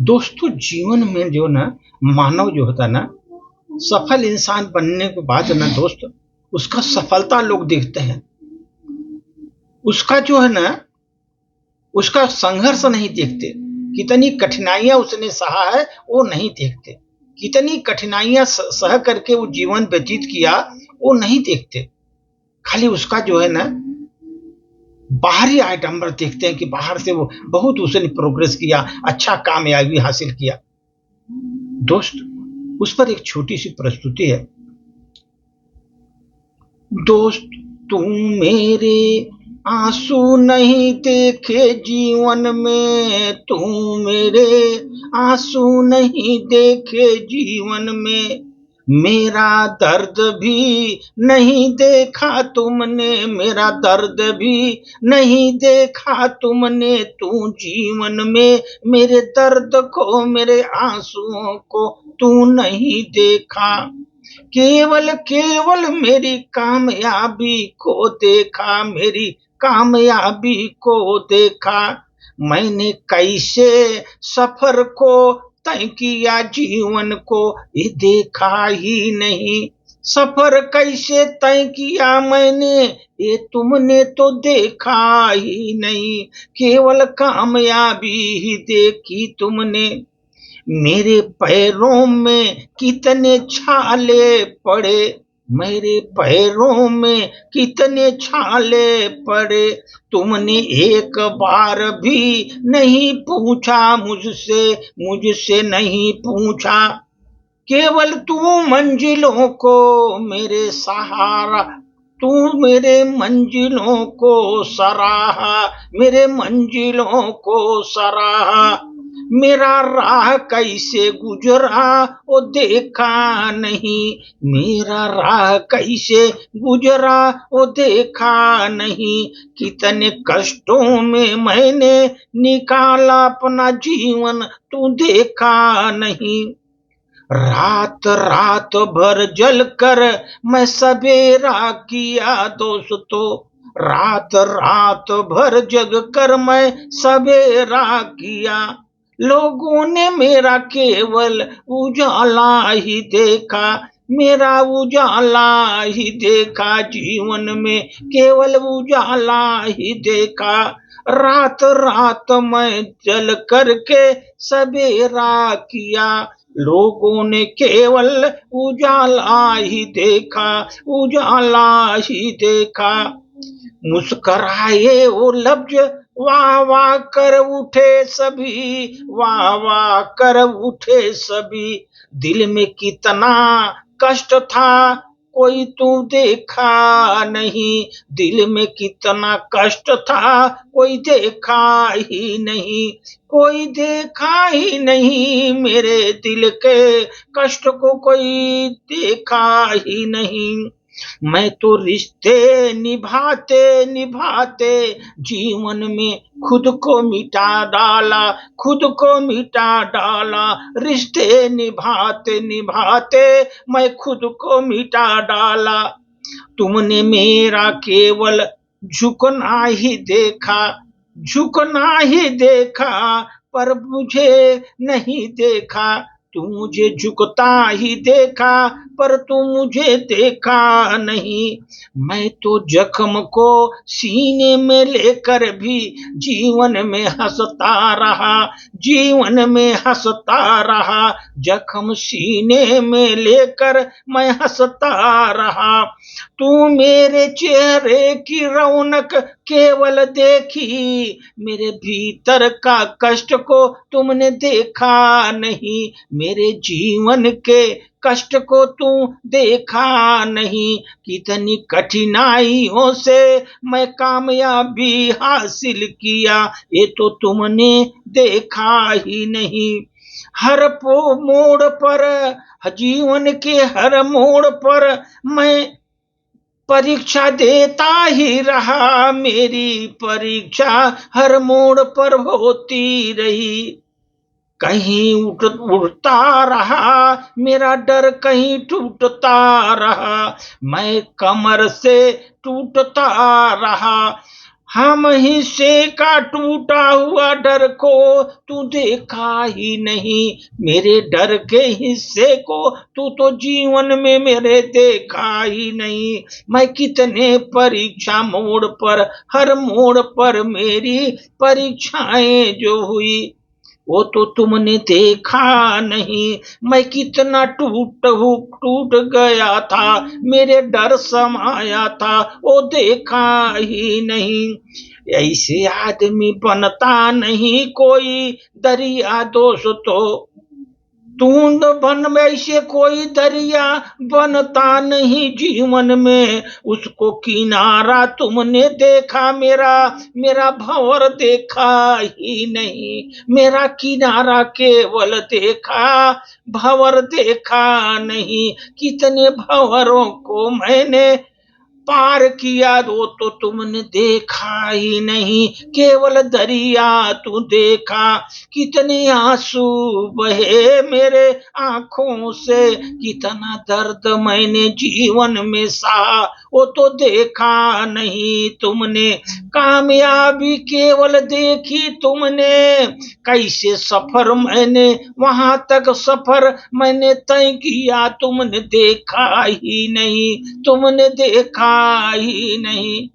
दोस्तों, जीवन में जो ना मानव जो होता है ना, सफल इंसान बनने के बाद ना दोस्त, उसका सफलता लोग देखते हैं। उसका जो है ना, उसका संघर्ष नहीं देखते। कितनी कठिनाइयां उसने सहा है वो नहीं देखते। कितनी कठिनाइयां सह करके वो जीवन व्यतीत किया वो नहीं देखते। खाली उसका जो है ना बाहरी आइटम देखते हैं कि बाहर से वो बहुत उसने प्रोग्रेस किया, अच्छा कामयाबी हासिल किया। दोस्त, उस पर एक छोटी सी प्रस्तुति है। दोस्त, तुम मेरे आंसू नहीं देखे जीवन में, तुम मेरे आंसू नहीं देखे जीवन में, मेरा दर्द भी नहीं देखा तुमने, मेरा दर्द भी नहीं देखा तुमने, तू जीवन में मेरे दर्द को, मेरे आंसुओं को तू नहीं देखा। केवल केवल मेरी कामयाबी को देखा, मेरी कामयाबी को देखा। मैंने कैसे सफर को तय किया जीवन को, ये देखा ही नहीं। सफर कैसे तय किया मैंने, ये तुमने तो देखा ही नहीं। केवल कामयाबी ही देखी तुमने। मेरे पैरों में कितने छाले पड़े, मेरे पैरों में कितने छाले पड़े, तुमने एक बार भी नहीं पूछा मुझसे, मुझसे नहीं पूछा। केवल तू मंजिलों को मेरे सहारा, तू मेरे मंजिलों को सराहा, मेरे मंजिलों को सराहा। मेरा राह कैसे गुजरा वो देखा नहीं, मेरा राह कैसे गुजरा वो देखा नहीं। कितने कष्टों में मैंने निकाला अपना जीवन, तू देखा नहीं। रात रात भर जल कर मैं सवेरा किया दोस्तों, रात रात भर जग कर मैं सवेरा किया। लोगों ने मेरा केवल उजाला ही देखा, मेरा उजाला ही देखा जीवन में, केवल उजाला ही देखा। रात रात मैं जल करके सवेरा किया, लोगों ने केवल उजाला ही देखा, उजाला ही देखा। मुस्कराए वो लफ्ज वाह वाह कर उठे सभी, वाह वाह कर उठे सभी। दिल में कितना कष्ट था कोई तू देखा नहीं, दिल में कितना कष्ट था कोई देखा ही नहीं, कोई देखा ही नहीं। मेरे दिल के कष्ट को कोई देखा ही नहीं। मैं तो रिश्ते निभाते निभाते जीवन में खुद को मिटा डाला, खुद को मिटा डाला। रिश्ते निभाते निभाते मैं खुद को मिटा डाला। तुमने मेरा केवल झुकना ही देखा, झुकना ही देखा, पर मुझे नहीं देखा। तू मुझे झुकता ही देखा, पर तू मुझे देखा नहीं। मैं तो जख्म को सीने में लेकर भी जीवन में हंसता रहा, जीवन में हंसता रहा। जख्म सीने में लेकर मैं हंसता रहा। तू मेरे चेहरे की रौनक केवल देखी, मेरे भीतर का कष्ट को तुमने देखा नहीं, मेरे जीवन के कष्ट को तू देखा नहीं। कितनी कठिनाइयों से मैं कामयाबी हासिल किया, ये तो तुमने देखा ही नहीं। हर मोड़ पर, जीवन के हर मोड़ पर मैं परीक्षा देता ही रहा, मेरी परीक्षा हर मोड़ पर होती रही। कहीं उड़ता रहा मेरा डर, कहीं टूटता रहा, मैं कमर से टूटता रहा। हम हिस्से का टूटा हुआ डर को तू देखा ही नहीं, मेरे डर के हिस्से को तू तो जीवन में मेरे देखा ही नहीं। मैं कितने परीक्षा मोड़ पर, हर मोड़ पर मेरी परीक्षाएं जो हुई, वो तो तुमने देखा नहीं। मैं कितना टूट गया था, मेरे डर समाया था, वो देखा ही नहीं। ऐसे आदमी बनता नहीं कोई दरिया दोस्तों, टूंड बन में से कोई दरिया बनता नहीं जीवन में। उसको किनारा तुमने देखा, मेरा मेरा भंवर देखा ही नहीं। मेरा किनारा केवल देखा, भंवर देखा नहीं। कितने भंवरों को मैंने पार किया, वो तो तुमने देखा ही नहीं, केवल दरिया तू देखा। कितने आंसू बहे मेरे आंखों से, कितना दर्द मैंने जीवन में सहा, वो तो देखा नहीं तुमने। कामयाबी केवल देखी तुमने, कैसे सफर मैंने वहां तक सफर मैंने तय किया, तुमने देखा ही नहीं, तुमने देखा ही नहीं।